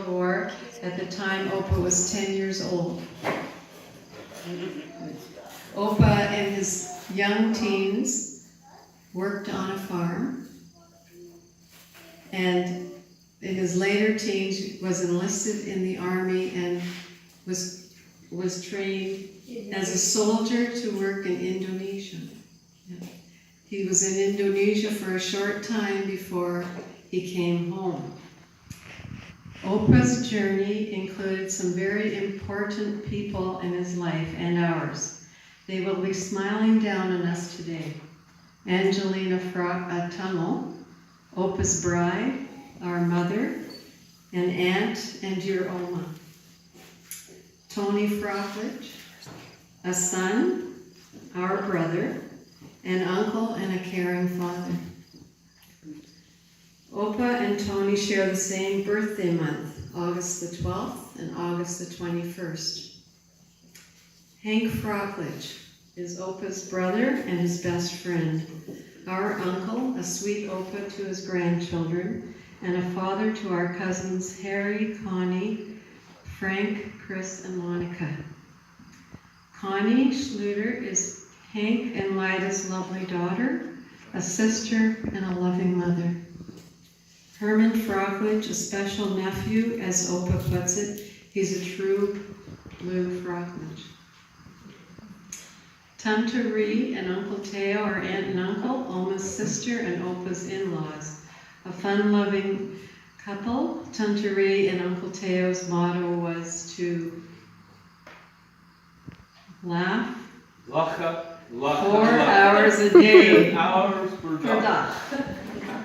War. At the time, Opa was 10 years old. Opa, in his young teens, worked on a farm, and in his later teens was enlisted in the army and was trained as a soldier to work in Indonesia. Yeah. He was in Indonesia for a short time before he came home. Opa's journey included some very important people in his life and ours. They will be smiling down on us today. Angelina Tamil, Opa's bride, our mother, an aunt and your Oma. Tony Frockledge, a son, our brother, an uncle and a caring father. Opa and Tony share the same birthday month, August the 12th and August the 21st. Hank Frockledge is Opa's brother and his best friend, our uncle, a sweet Opa to his grandchildren, and a father to our cousins Harry, Connie, Frank, Chris, and Monica. Connie Schluter is Hank and Lida's lovely daughter, a sister, and a loving mother. Herman Frockledge, a special nephew, as Opa puts it. He's a true blue Frockledge. Tanta Ree and Uncle Teo are aunt and uncle, Oma's sister and Opa's in-laws. A fun-loving couple. Tanta Ree and Uncle Teo's motto was to laugh 4 hours a day. Hours per day.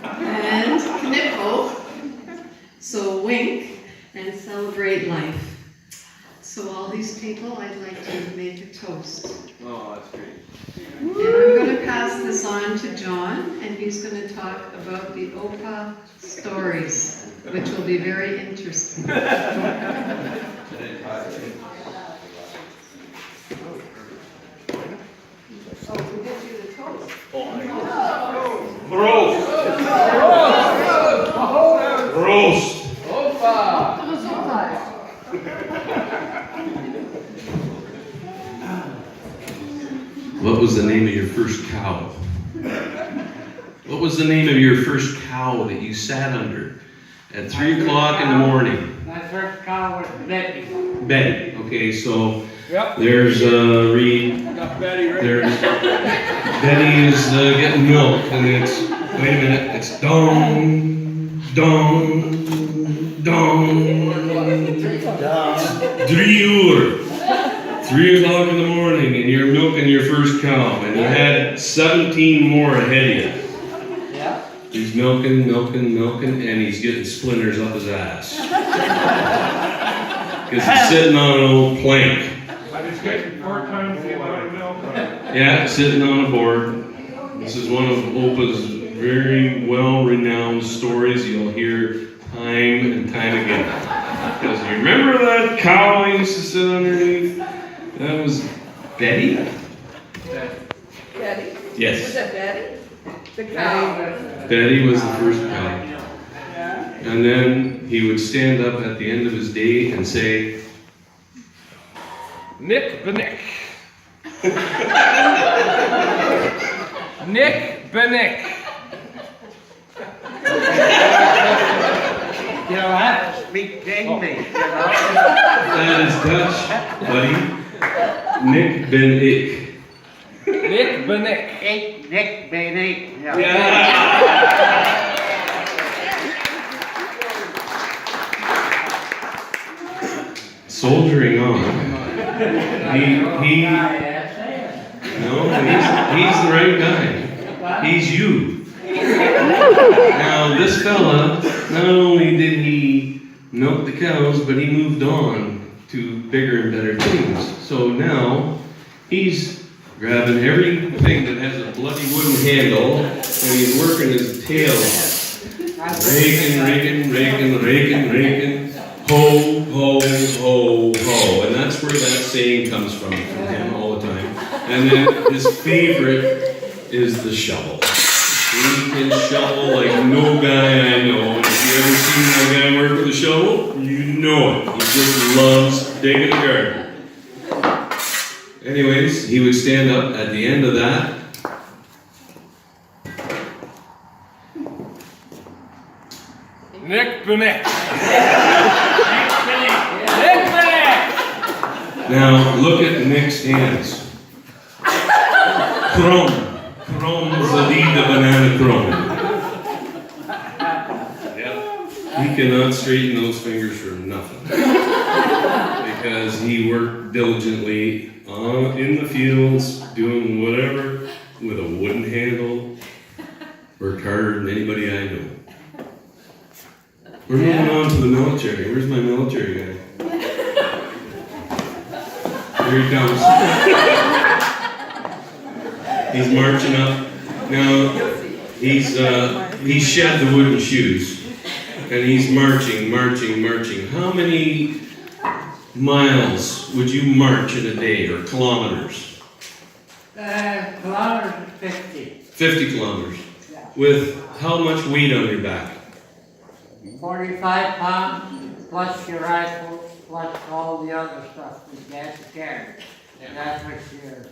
And knippel, so wink, and celebrate life. So all these people, I'd like to make a toast. Oh, that's great. And I'm going to pass this on to John, and he's going to talk about the Opa stories, which will be very interesting. Oh, we did do the toast. Roast. Roast. What was the name of your first cow? What was the name of your first cow that you sat under at 3 o'clock in the morning? My first cow was Betty. Betty. Okay, so Yep. there's Reed. Got Betty right There's Betty is getting milk, and it's wait a minute. It's dong, dong, dong. 3 uur. 3 o'clock in the morning, and you're milking your first cow, and you had 17 more ahead of you. Yeah. He's milking, and he's getting splinters up his ass. Because he's sitting on an old plank. I just getting 4 times the amount of milk. Yeah, sitting on a board. This is one of Opa's very well-renowned stories you'll hear time and time again. Because you remember that cow I used to sit underneath? That was Betty? Betty? Yes. Was that Betty? The cow? Betty was the first cow. And then he would stand up at the end of his day and say, Nick Benick. Nick Benick. You don't have to speak English, you know. that is Dutch, buddy. Nick Ben Ick. Nick Benick. Nick Benny. Soldiering on. He's the right guy. He's you. Now this fella, not only did he milk the cows, but he moved on to bigger and better things. So now he's grabbing everything that has a bloody wooden handle, and he's working his tail off. Raking. Ho, ho, ho, ho. And that's where that saying comes from him all the time. And then his favorite is the shovel. He can shovel like no guy I know. And if you ever seen that guy work with a shovel, you know it. He just loves digging a garden. Anyways, he would stand up at the end of that. Nick Benick. Nick Benick. Now look at Nick's hands. Chrome. Chrome Zadid the banana chrome. He cannot straighten those fingers for nothing. Because he worked diligently in the fields, doing whatever with a wooden handle. Worked harder than anybody I know. We're moving on to the military. Where's my military guy? Here he comes. He's marching up. Now, he shed the wooden shoes. And he's marching. How many miles would you march in a day, or kilometers? Kilometers 50. 50 kilometers. With how much weight on your back? 45 pounds, plus your rifle, plus all the other stuff that you have to carry. That's what your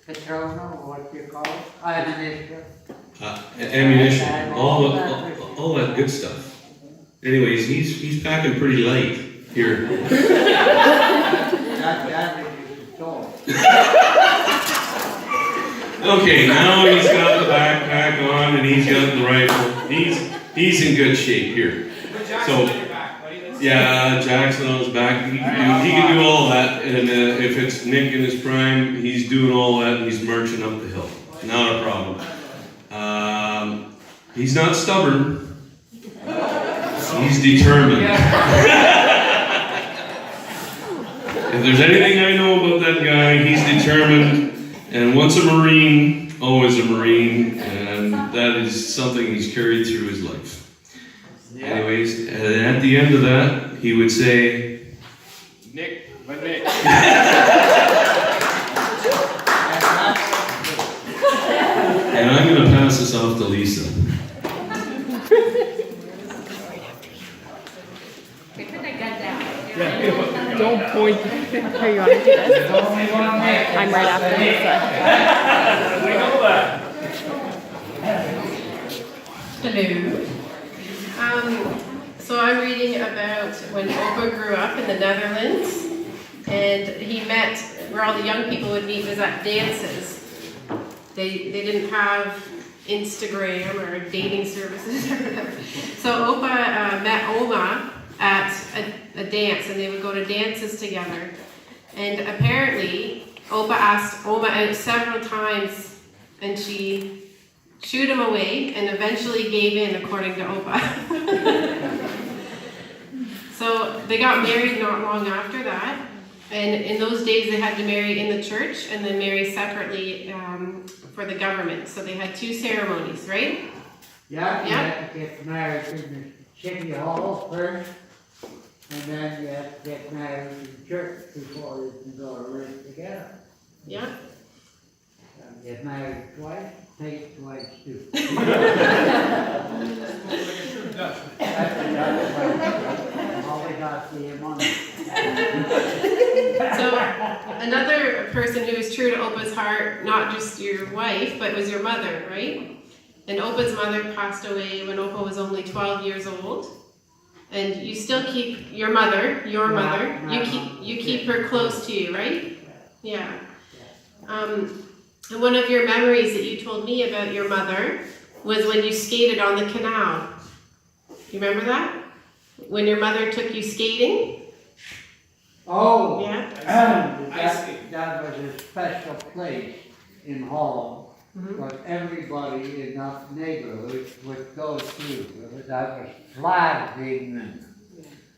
patron, or what you call it, ammunition. Ammunition, all that good stuff. Anyways, he's packing pretty light here. That is the sword. Okay, now he's got the backpack on and he's got the rifle. He's in good shape here. So, yeah, Jackson on his back. He can do all that. And if it's Nick in his prime, he's doing all that and he's marching up the hill. Not a problem. He's not stubborn. He's determined. If there's anything I know about that guy, he's determined. And once a Marine, always a Marine. And that is something he's carried through his life. Anyways, at the end of that, he would say, Nick Benick. and I'm going to pass this off to Lisa. Don't point. Here, you want to do this? I'm right after Lisa. We know that. Hello. So I'm reading about when Opa grew up in the Netherlands, and he met where all the young people would meet was at dances. They didn't have Instagram or dating services or whatever. So Opa met Oma at a dance, and they would go to dances together. And apparently, Opa asked Oma out several times, and she shooed him away, and eventually gave in, according to Opa. So they got married not long after that, and in those days they had to marry in the church and then marry separately for the government. So they had two ceremonies, right? Yeah, you Yeah. have to get married in the city hall first, and then you have to get married in the church before you can go to live together. Yeah. Get married twice, take twice too. All we got the money. So another person who was true to Opa's heart, not just your wife, but was your mother, right? And Opa's mother passed away when Opa was only 12 years old. And you still keep your mother, you keep her close to you, right? Yeah. And one of your memories that you told me about your mother was when you skated on the canal. You remember that? When your mother took you skating? Oh, Yeah. that was a special place in Holland, but everybody in that neighborhood would go to. That was flag evening.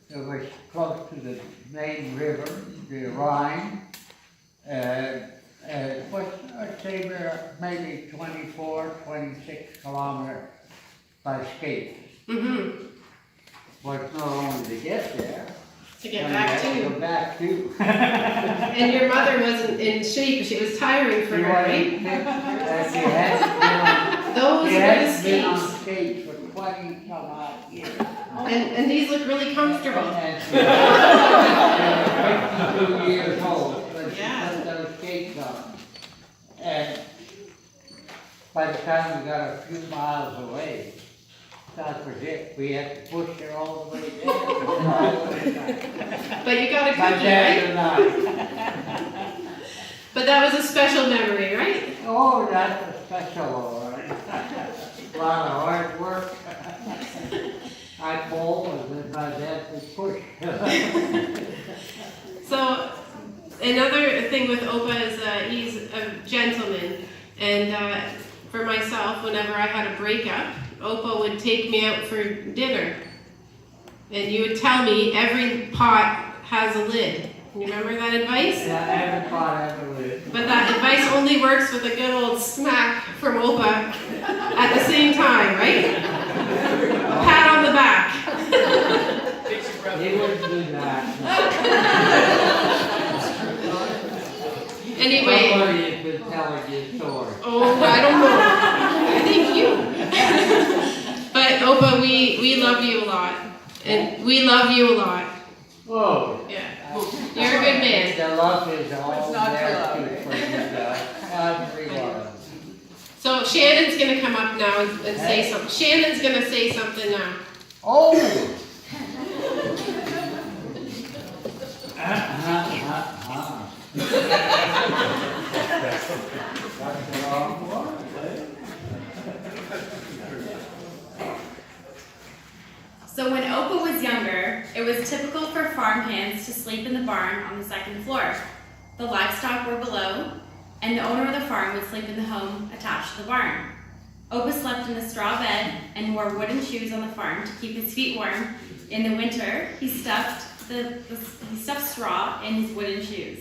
It was close to the main river, the Rhine. I'd say we're maybe 24, 26 kilometers by skate. Mm-hmm. But not only to get there, To get back to you. go back too. And your mother wasn't in shape, she was tiring for her, right? And she hasn't been on, Those she are the hasn't been skates. on skates for 20 some odd years. And these look really comfortable. And she's 52 years old, but she Yeah. put those skates on. And by the time we got a few miles away, that was it. We had to push her all the way there. But you got a My cookie, dad right? and I. But that was a special memory, right? Oh, that's a special, all right. A lot of hard work. I pull and then my dad would push. So another thing with Opa is he's a gentleman, and for myself, whenever I had a breakup, Opa would take me out for dinner, and you would tell me every pot has a lid. You remember that advice? Yeah, I haven't thought ever would. But that advice only works with a good old smack from Opa at the same time, right? A pat on the back. He wouldn't do that. Anyway. Somebody has been telling you a story. Oh, I don't know. I think you. But Opa, we love you a lot. And we love you a lot. Oh. Yeah. You're a good man. The love is all there too for you guys. Everyone. So Shannon's gonna come up now and say something. Shannon's gonna say something now. Oh! That's the wrong one. So when Opa was younger, it was typical for farmhands to sleep in the barn on the second floor. The livestock were below, and the owner of the farm would sleep in the home attached to the barn. Opa slept in a straw bed and wore wooden shoes on the farm to keep his feet warm. In the winter, he stuffed straw in his wooden shoes.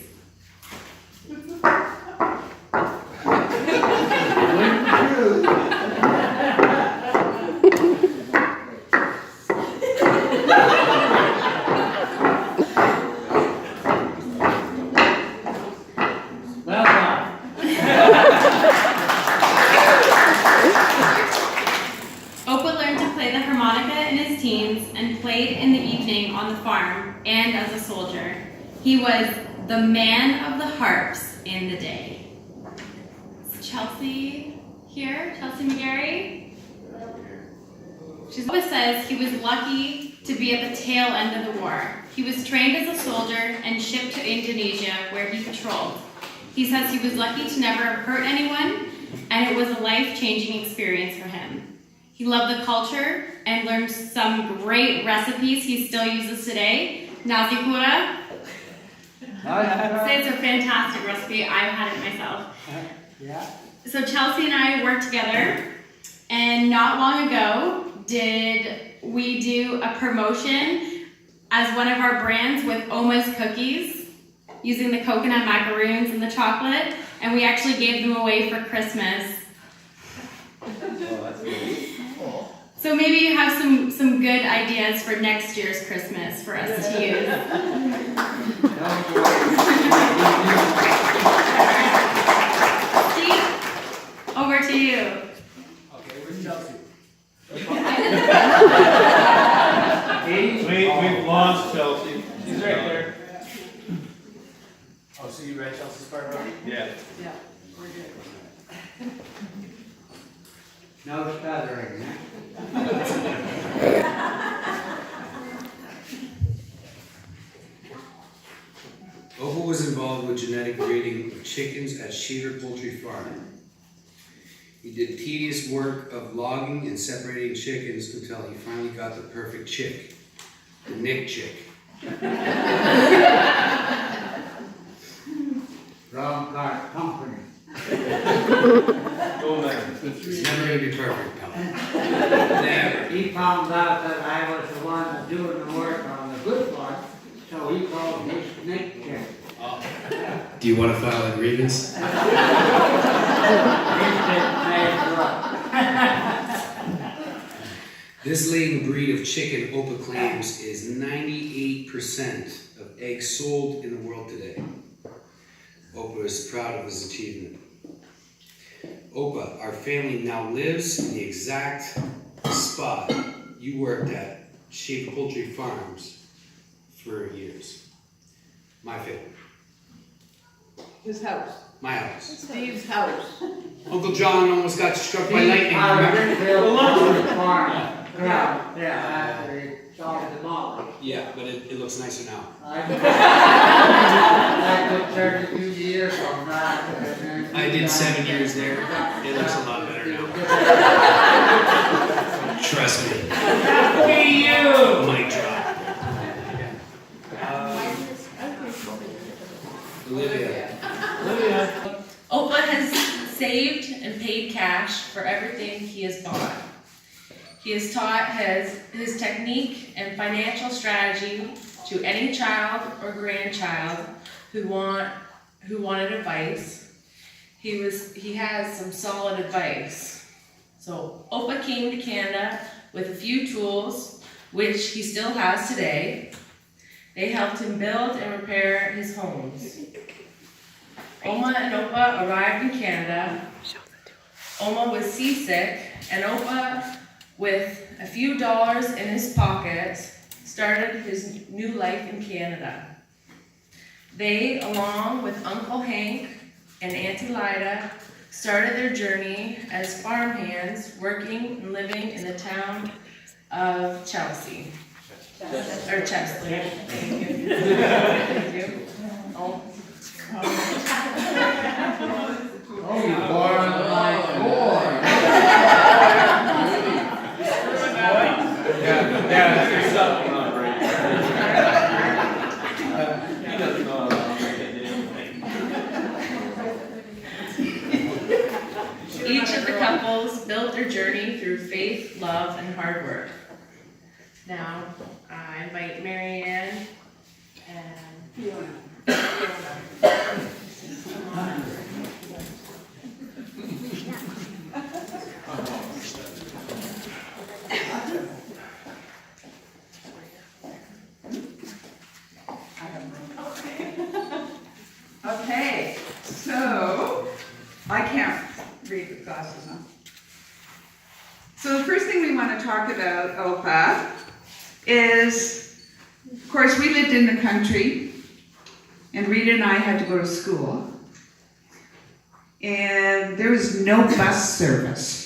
Well done. Opa learned to play the harmonica in his teens and played in the evening on the farm and as a soldier. He was the man of the harps in the day. Is Chelsea here? Chelsea McGarry? Opa says he was lucky to be at the tail end of the war. He was trained as a soldier and shipped to Indonesia where he patrolled. He says he was lucky to never hurt anyone, and it was a life-changing experience for him. He loved the culture and learned some great recipes he still uses today. Nasi Kura. It's a fantastic recipe. I've had it myself. Yeah. So Chelsea and I worked together, and not long ago did we do a promotion as one of our brands with Oma's cookies, using the coconut macaroons and the chocolate, and we actually gave them away for Christmas. So maybe you have some good ideas for next year's Christmas for us to use. Steve, over to you. Okay, where's Chelsea? We've lost Chelsea. She's right there. Oh, so you read Chelsea's part already? Yeah. No stuttering, huh? Opa was involved with genetic breeding of chickens at Sheeter Poultry Farm. He did tedious work of logging and separating chickens until he finally got the perfect chick, the Nick chick. Wrong car company. Go man. It's never going to be perfect, pal. Never. He found out that I was the one doing the work on the good part, so he called his Nick Chick. Do you want to file a grievance? He said, "That's right." This latent breed of chicken, Opa claims, is 98% of eggs sold in the world today. Opa is proud of his achievement. Opa, our family now lives in the exact spot you worked at Shaver Poultry Farms for years. My family. His house. My house. Steve's house. Uncle John almost got struck by lightning, remember? Yeah, after he saw the demolished. Yeah, but it looks nicer now. I took 32 years on that. I did 7 years there. It looks a lot better now. Trust me. Mic drop. Olivia. Opa has saved and paid cash for everything he has bought. He has taught his technique and financial strategy to any child or grandchild who wanted advice. He has some solid advice. So Opa came to Canada with a few tools, which he still has today. They helped him build and repair his homes. Oma and Opa arrived in Canada. Oma was seasick, and Opa, with a few dollars in his pocket, started his new life in Canada. They, along with Uncle Hank and Auntie Lida, started their journey as farmhands, working and living in the town of Chelsea. Or Chesley. Thank you. Thank you. Oh, you born like boy. Yeah, there's something on right. He doesn't know how to make a damn thing. Each of the couples built their journey through faith, love, and hard work. Now, I invite Mary Ann and Fiona. Okay, so I can't read with glasses on. So the first thing we want to talk about, Opa, is, of course, we lived in the country, and Rita and I had to go to school, and there was no bus service.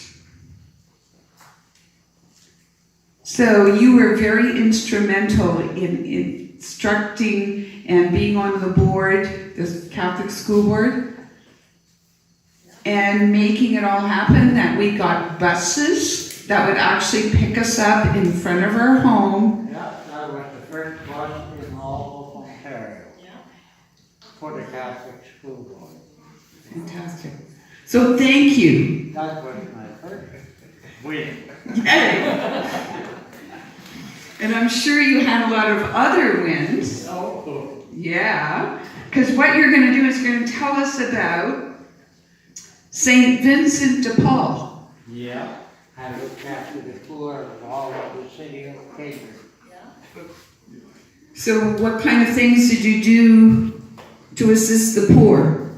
So you were very instrumental in instructing and being on the board, the Catholic school board, and making it all happen, that we got buses that would actually pick us up in front of our home. Yeah, that was the first bus in all of Ontario. For the Catholic school board. Fantastic. So thank you. That was my first win. And I'm sure you had a lot of other wins. Oh. Yeah. Because what you're going to do is you're going to tell us about St. Vincent de Paul. Yeah. I looked after the poor of all of the city of Cambridge. So what kind of things did you do to assist the poor?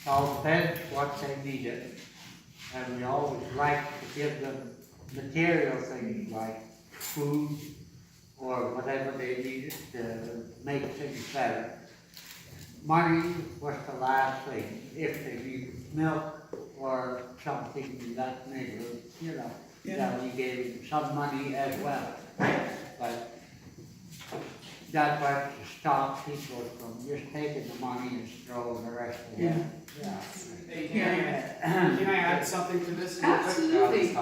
All depends what they needed. And we always like to give them material things like food or whatever they needed to make things better. Money was the last thing. If they needed milk or something in that neighborhood, then we gave them some money as well. But that was to stop people from just taking the money and throwing the rest of it. Hey, can I add something to this? Absolutely.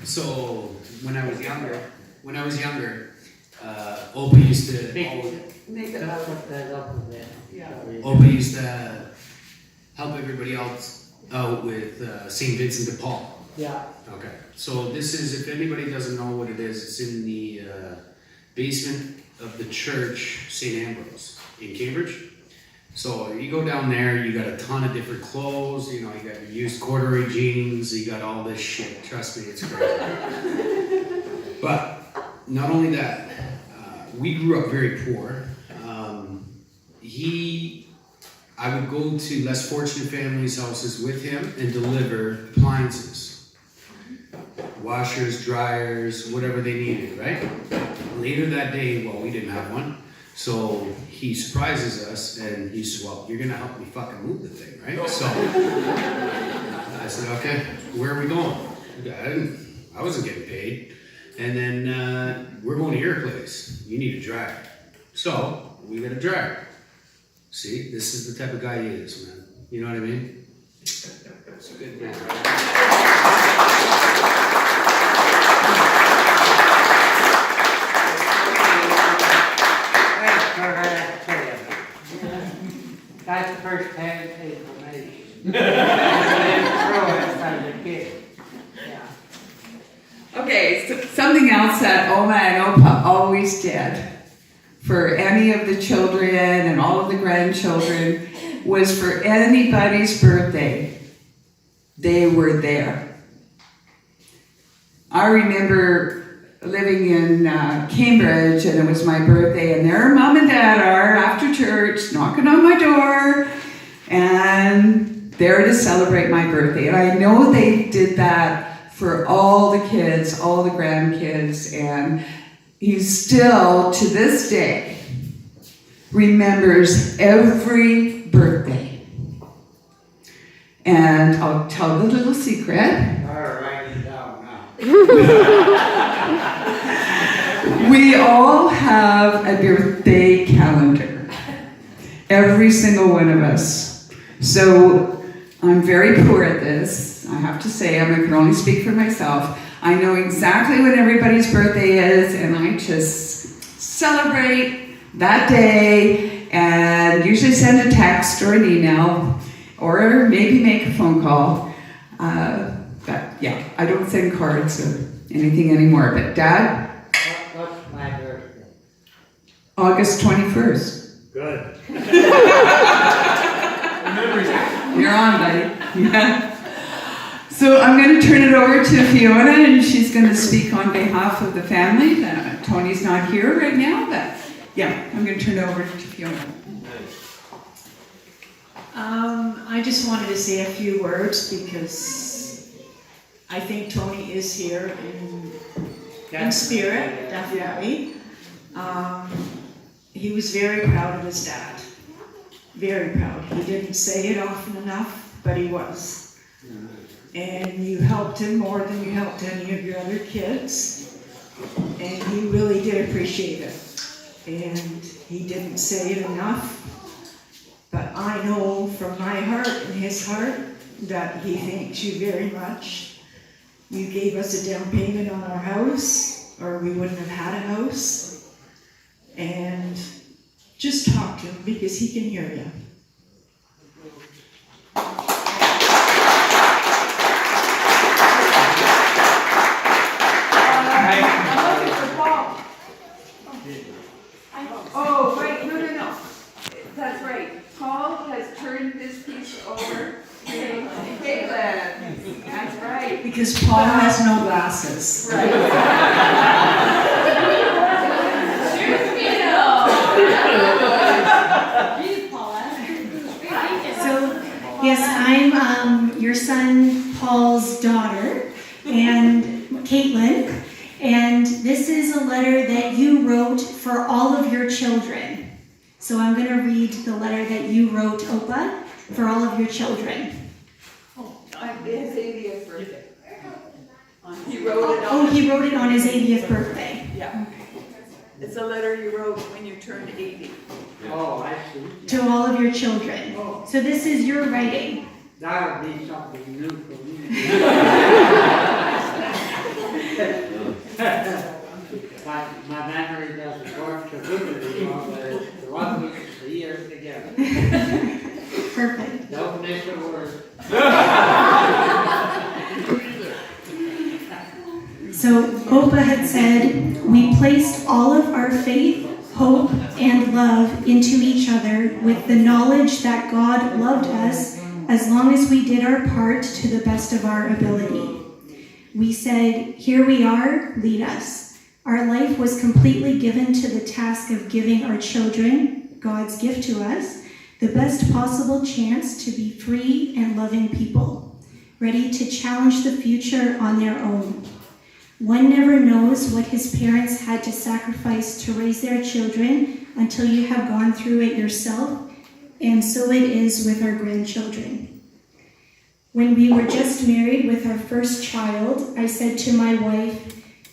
So when I was younger, Opa used to Opa used to help everybody else out with St. Vincent de Paul. Yeah. Okay. So this is, if anybody doesn't know what it is, it's in the basement of the church St. Ambrose in Cambridge. So you go down there, you got a ton of different clothes, you got your used corduroy jeans, you got all this shit. Trust me, it's crazy. But not only that, we grew up very poor. I I would go to less fortunate families' houses with him and deliver appliances. Washers, dryers, whatever they needed, right? Later that day, well, we didn't have one, so he surprises us and he said, well, you're gonna help me fucking move the thing, right? So I said, okay, where are we going? I wasn't getting paid. And then we're going to your place. You need a dryer. So we got a dryer. See, this is the type of guy he is, man. You know what I mean? It's a good man. That's the first hand information. Throw it as a kid. Okay, so something else that Oma and Opa always did for any of the children and all of the grandchildren was for anybody's birthday, they were there. I remember living in Cambridge and it was my birthday and there Mom and Dad are after church knocking on my door and there to celebrate my birthday. And I know they did that for all the kids, all the grandkids, and he still, to this day, remembers every birthday. And I'll tell the little secret. I'll write it down now. We all have a birthday calendar. Every single one of us. So I'm very poor at this. I have to say, I can only speak for myself. I know exactly when everybody's birthday is, and I just celebrate that day and usually send a text or an email or maybe make a phone call. But yeah, I don't send cards or anything anymore. But Dad? What's my birthday? August 21st. Good. You're on, buddy. Yeah. So I'm going to turn it over to Fiona, and she's going to speak on behalf of the family. Tony's not here right now, but yeah, I'm going to turn it over to Fiona. I just wanted to say a few words because I think Tony is here in spirit, definitely. He was very proud of his dad. Very proud. He didn't say it often enough, but he was. And you helped him more than you helped any of your other kids. And he really did appreciate it. And he didn't say it enough. But I know from my heart and his heart that he thanks you very much. You gave us a down payment on our house, or we wouldn't have had a house. And just talk to him because he can hear you. Oh, wait, no. That's right. Paul has turned this piece over to Caitlin. That's right. Because Paul has no glasses. Right. So, yes, I'm your son Paul's daughter, and Caitlin, and this is a letter that you wrote for all of your children. So I'm going to read the letter that you wrote, Opa, for all of your children. His 80th birthday. He wrote it on. Oh, he wrote it on his 80th birthday. Yeah. It's a letter you wrote when you turned 80. Oh, I see. To all of your children. So this is your writing. That would be something new for me. My memory doesn't work so vividly on the 1 week of the year together. Perfect. Don't miss a word. So Opa had said, we placed all of our faith, hope, and love into each other with the knowledge that God loved us as long as we did our part to the best of our ability. We said, here we are, lead us. Our life was completely given to the task of giving our children, God's gift to us, the best possible chance to be free and loving people, ready to challenge the future on their own. One never knows what his parents had to sacrifice to raise their children until you have gone through it yourself, and so it is with our grandchildren. When we were just married with our first child, I said to my wife,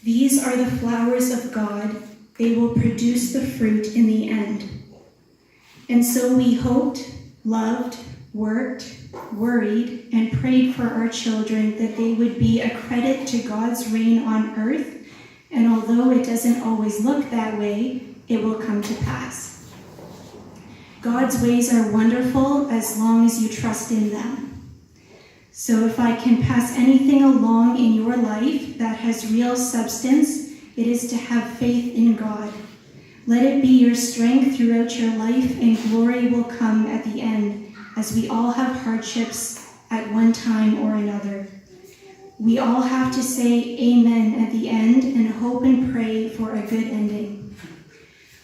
"These are the flowers of God. They will produce the fruit in the end." And so we hoped, loved, worked, worried, and prayed for our children that they would be a credit to God's reign on earth, and although it doesn't always look that way, it will come to pass. God's ways are wonderful as long as you trust in them. So if I can pass anything along in your life that has real substance, it is to have faith in God. Let it be your strength throughout your life, and glory will come at the end, as we all have hardships at one time or another. We all have to say amen at the end and hope and pray for a good ending.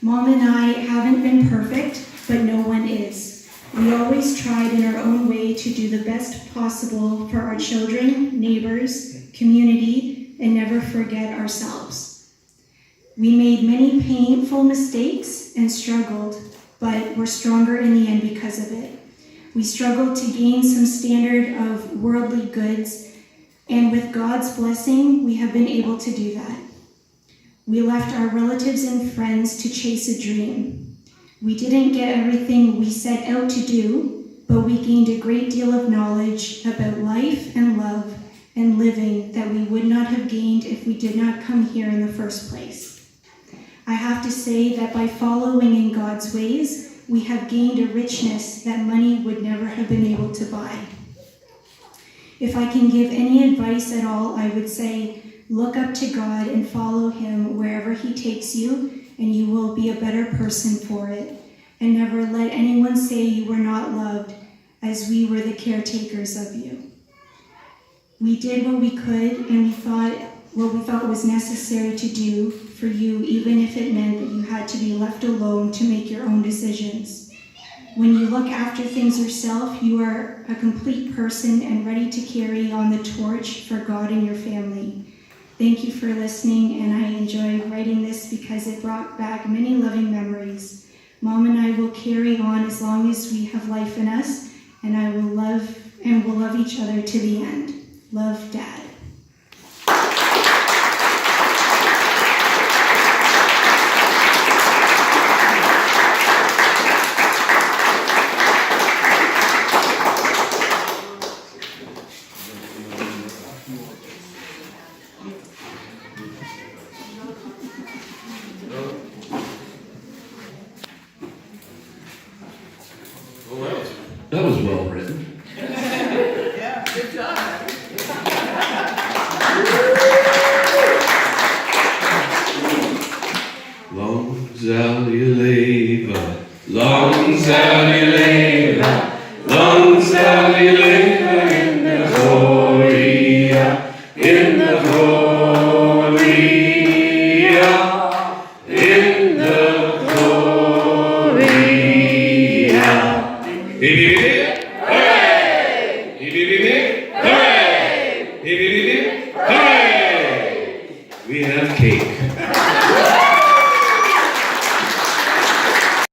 Mom and I haven't been perfect, but no one is. We always tried in our own way to do the best possible for our children, neighbors, community, and never forget ourselves. We made many painful mistakes and struggled, but we're stronger in the end because of it. We struggled to gain some standard of worldly goods, and with God's blessing, we have been able to do that. We left our relatives and friends to chase a dream. We didn't get everything we set out to do, but we gained a great deal of knowledge about life and love and living that we would not have gained if we did not come here in the first place. I have to say that by following in God's ways, we have gained a richness that money would never have been able to buy. If I can give any advice at all, I would say, look up to God and follow him wherever he takes you, and you will be a better person for it. And never let anyone say you were not loved, as we were the caretakers of you. We did what we could, and we thought what we thought was necessary to do for you, even if it meant that you had to be left alone to make your own decisions. When you look after things yourself, you are a complete person and ready to carry on the torch for God and your family. Thank you for listening, and I enjoy writing this because it brought back many loving memories. Mom and I will carry on as long as we have life in us, and I will love each other to the end. Love, Dad. That was well written. Yeah, good job. Long Sally Leva, long Sally Leva, long Sally Leva in the Gloria, in the Gloria, in the Gloria. Hip-hip-hip, hooray! Hip-hip-hip, hooray! Hip-hip-hip, hooray! We have cake.